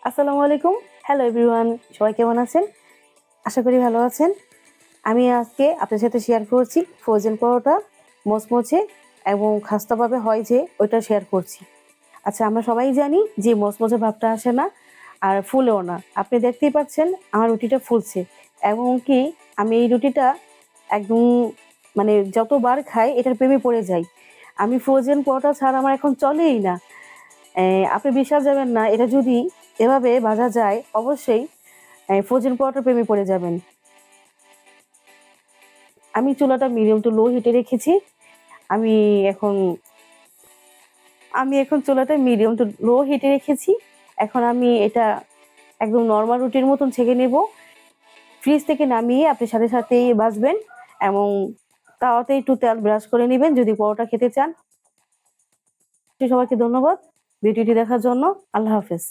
আসসালামু আলাইকুম। Hello everyone, সবাই কেমন আছেন? আশা করি ভালো আছেন। আমি আজকে আপনার সাথে শেয়ার করছি ফ্রোজেন পরোটা মচমচে এবং খাস্তাভাবে হয় যে ওইটা শেয়ার করছি। আচ্ছা, আমরা সবাই জানি যে মচমচে ভাবটা আসে না আর ফুলেও না। আপনি দেখতেই পাচ্ছেন আমার রুটিটা ফুলছে এবং কি আমি এই রুটিটা একদম মানে যতবার খাই এটার প্রেমে পড়ে যাই। আমি ফ্রোজেন পরোটা ছাড়া আমার এখন চলেই না। আপনি বিশ্বাস যাবেন না, এটা যদি এভাবে ভাজা যায় অবশ্যই ফ্রোজেন পরোটার প্রেমে পড়ে যাবেন। আমি চুলাটা মিডিয়াম টু লো হিটে রেখেছি। আমি এখন আমি এখন চুলাটা মিডিয়াম টু লো হিটে রেখেছি। এখন আমি এটা একদম নরমাল রুটির মতন ছেঁকে নেব। ফ্রিজ থেকে নামিয়ে আপনি সাথে সাথেই ভাজবেন এবং তাওয়াতে একটু তেল ব্রাশ করে নিবেন যদি পরোটা খেতে চান। সবাইকে ধন্যবাদ ভিডিওটি দেখার জন্য। আল্লাহ হাফেজ।